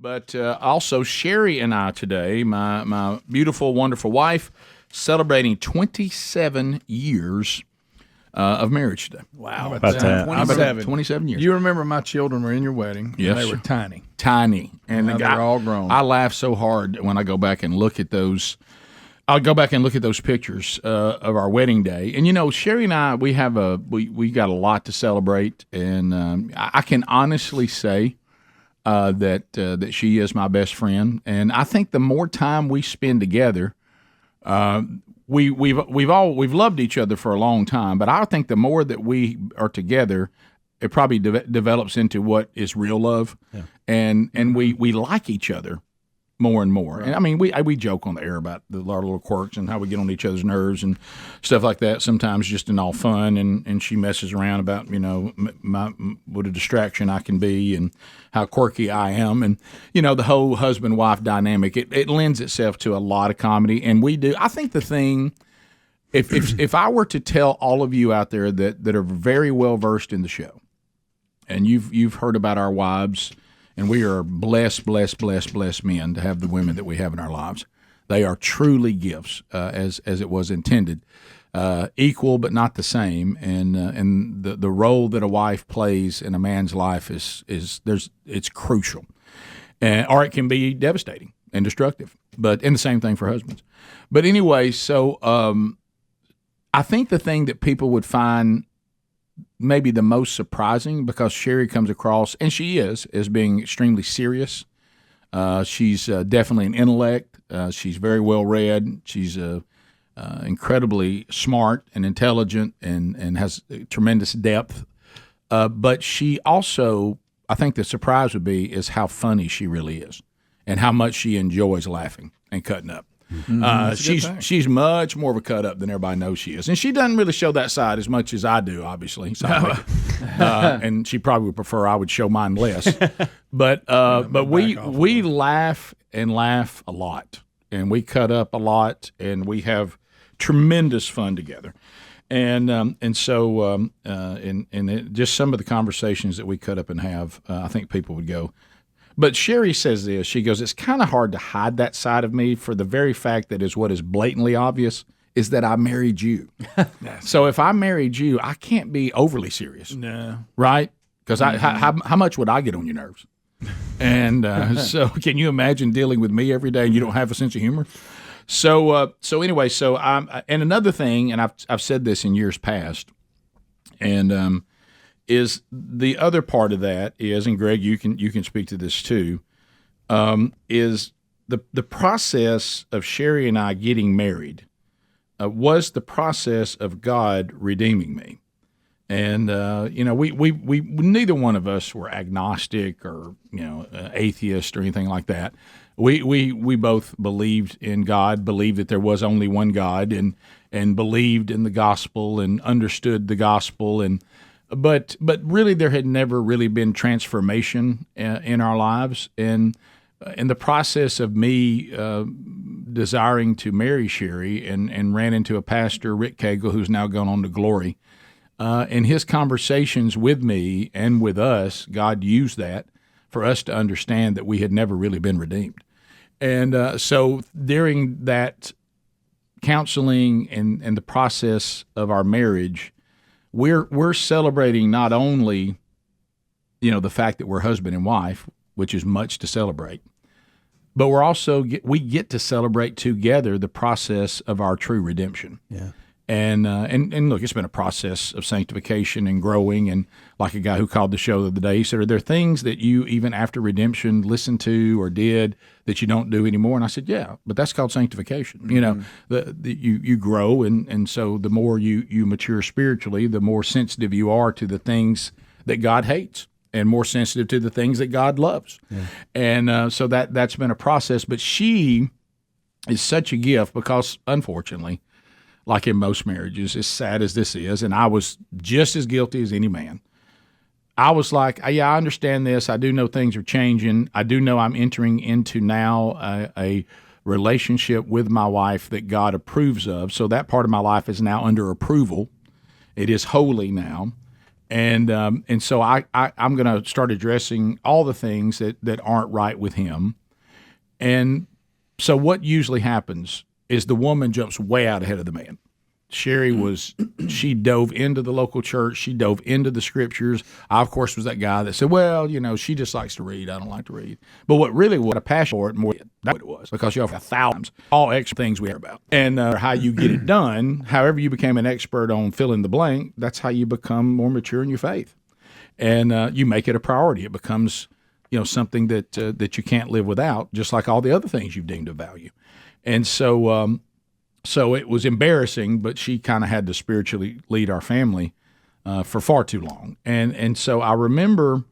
But also Sherri and I today, my beautiful, wonderful wife, celebrating 27 years of marriage today. Wow. About that. 27 years. You remember my children were in your wedding. Yes. And they were tiny. Tiny. And Now they're all grown. I laugh so hard when I go back and look at those. I'll go back and look at those pictures of our wedding day. And, Sherri and I, we got a lot to celebrate. And I can honestly say that she is my best friend. And I think the more time we spend together, we've loved each other for a long time, but I think the more that we are together, it probably develops into what is real love, and we like each other more and more. Right. And I mean, we joke on the air about our little quirks and how we get on each other's nerves and stuff like that. Sometimes just in all fun, and she messes around about what a distraction I can be and how quirky I am, and the whole husband-wife dynamic. It lends itself to a lot of comedy, and we do. I think the thing, if I were to tell all of you out there that are very well versed in the show, and you've heard about our wives. And we are blessed men to have the women that we have in our lives. They are truly gifts, as it was intended, equal but not the same. And the role that a wife plays in a man's life it's crucial, or it can be devastating and destructive. And the same thing for husbands. But anyway, so I think the thing that people would find maybe the most surprising, because Sherri comes across, and she is, as being extremely serious. She's definitely an intellect. She's very well read. She's incredibly smart and intelligent and has tremendous depth. But she also, I think the surprise would be, is how funny she really is and how much she enjoys laughing and cutting up. She's much more of a cut up than everybody knows she is, and she doesn't really show that side as much as I do, obviously. And she probably would prefer I would show mine less. But we laugh and laugh a lot, and we cut up a lot, and we have tremendous fun together. And so just some of the conversations that we cut up and have, I think people would go. But Sherri says this. She goes, it's kind of hard to hide that side of me for the very fact that is what is blatantly obvious is that I married you. So if I married you, I can't be overly serious. No. Right? Because how much would I get on your nerves? And so can you imagine dealing with me every day and you don't have a sense of humor? So anyway, and another thing, and I've said this in years past, and is the other part of that is, and Greg, you can speak to this too, is the process of Sherri and I getting married was the process of God redeeming me. And we neither one of us were agnostic or atheist or anything like that. We both believed in God, believed that there was only one God, and believed in the gospel and understood the gospel, but really there had never really been transformation in our lives. And in the process of me desiring to marry Sherri and ran into a pastor, Rick Cagle, who's now gone on to glory. In his conversations with me and with us, God used that for us to understand that we had never really been redeemed. And so during that counseling and the process of our marriage, we're celebrating not only, the fact that we're husband and wife, which is much to celebrate, but we're also we get to celebrate together the process of our true redemption. Yeah. And look, it's been a process of sanctification and growing. And like a guy who called the show the other day, he said, "Are there things that you even after redemption listened to or did that you don't do anymore?" And I said, "Yeah, but that's called sanctification." Mm-hmm. You grow, and so the more you mature spiritually, the more sensitive you are to the things that God hates, and more sensitive to the things that God loves. Yeah. And so that's been a process. But she is such a gift because, unfortunately, like in most marriages, as sad as this is, and I was just as guilty as any man, I was like, yeah, I understand this. I do know things are changing. I do know I'm entering into now a relationship with my wife that God approves of. So that part of my life is now under approval. It is holy now. And so I'm going to start addressing all the things that aren't right with him. And so what usually happens is the woman jumps way out ahead of the man. Sherri she dove into the local church. She dove into the scriptures. I, of course, was that guy that said, well, she just likes to read. I don't like to read. But what a passion for it more, that's what it was, because you have thousands, all extra things we hear about. And how you get it done, however you became an expert on fill in the blank, that's how you become more mature in your faith. And you make it a priority. It becomes, something that you can't live without, just like all the other things you've deemed of value. And so it was embarrassing, but she kind of had to spiritually lead our family for far too long. And so I remember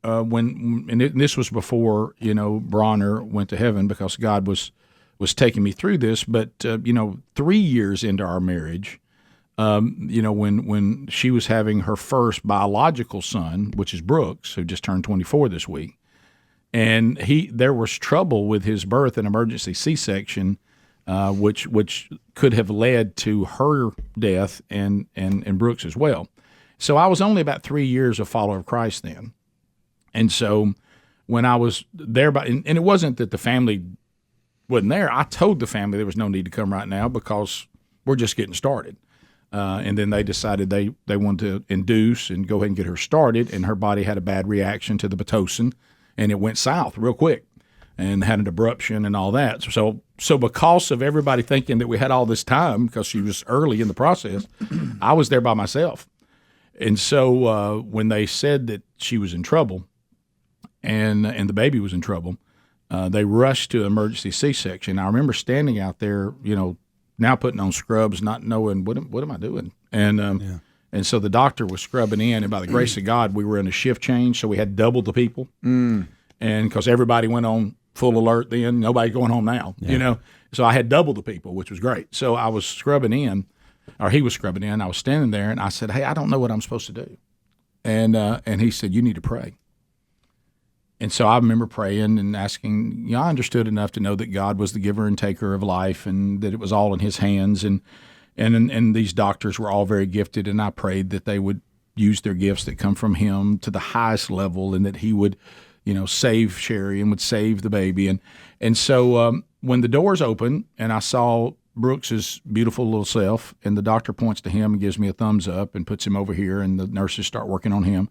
this was before, Bronner went to heaven, because God was taking me through this. But, 3 years into our marriage, when she was having her first biological son, which is Brooks, who just turned 24 this week, and there was trouble with his birth, an emergency C-section, which could have led to her death and Brooks as well. So I was only about 3 years a follower of Christ then. And so when I was there, and it wasn't that the family wasn't there. I told the family there was no need to come right now because we're just getting started. And then they decided they wanted to induce and go ahead and get her started, and her body had a bad reaction to the Pitocin, and it went south real quick and had an abruption and all that. So because of everybody thinking that we had all this time because she was early in the process, I was there by myself. And so when they said that she was in trouble and the baby was in trouble, they rushed to emergency C-section. I remember standing out there, now putting on scrubs, not knowing what am I doing. And so the doctor was scrubbing in, and by the grace of God, we were in a shift change, so we had double the people. And because everybody went on full alert then, nobody going home now, So I had double the people, which was great. So I was scrubbing in, or he was scrubbing in. I was standing there, and I said, hey, I don't know what I'm supposed to do. And he said, you need to pray. And so I remember praying and asking, I understood enough to know that God was the giver and taker of life and that it was all in his hands. And these doctors were all very gifted, and I prayed that they would use their gifts that come from him to the highest level, and that he would, save Sherri and would save the baby. And so when the doors opened and I saw Brooks's beautiful little self, and the doctor points to him and gives me a thumbs up and puts him over here, and the nurses start working on him.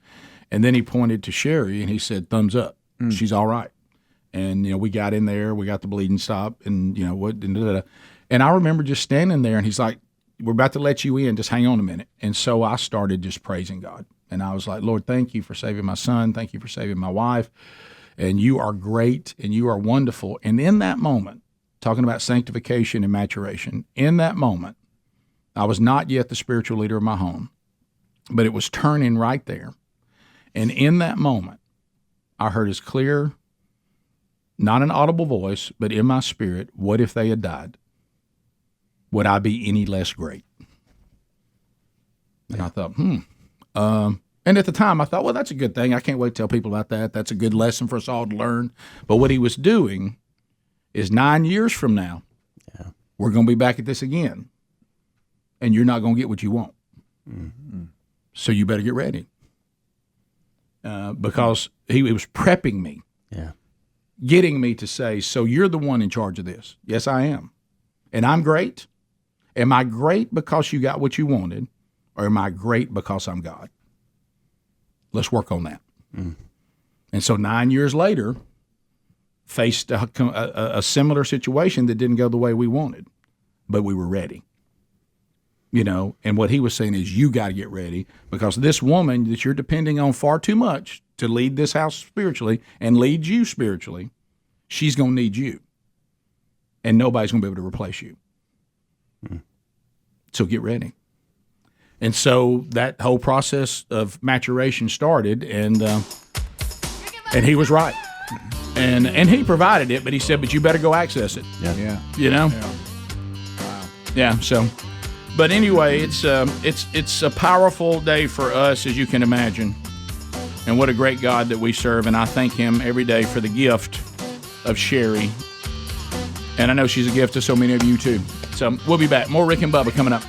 And then he pointed to Sherri and he said, thumbs up. She's all right. And, we got in there, we got the bleeding stopped, and, and I remember just standing there, and he's like, we're about to let you in, just hang on a minute. And so I started just praising God. And I was like, Lord, thank you for saving my son. Thank you for saving my wife. And you are great, and you are wonderful. And in that moment, talking about sanctification and maturation, in that moment, I was not yet the spiritual leader of my home, but it was turning right there. And in that moment, I heard his clear, not an audible voice, but in my spirit, what if they had died? Would I be any less great? And I thought, and at the time I thought, well, that's a good thing. I can't wait to tell people about that. That's a good lesson for us all to learn. But what he was doing is 9 years from now, we're going to be back at this again, and you're not going to get what you want. Mm-hmm. So you better get ready. Because he was prepping me, getting me to say, so you're the one in charge of this. Yes, I am. And I'm great. Am I great because you got what you wanted, or am I great because I'm God? Let's work on that. And so 9 years later, faced a similar situation that didn't go the way we wanted, but we were ready. And what he was saying is, you got to get ready, because this woman that you're depending on far too much to lead this house spiritually and lead you spiritually, she's going to need you. And nobody's going to be able to replace you. So get ready. And so that whole process of maturation started, and he was right. And he provided it, but he said, but you better go access it. Yeah. Yeah, so... But anyway, it's a powerful day for us, as you can imagine. And what a great God that we serve. And I thank him every day for the gift of Sherri. And I know she's a gift to so many of you, too. So we'll be back. More Rick and Bubba coming up.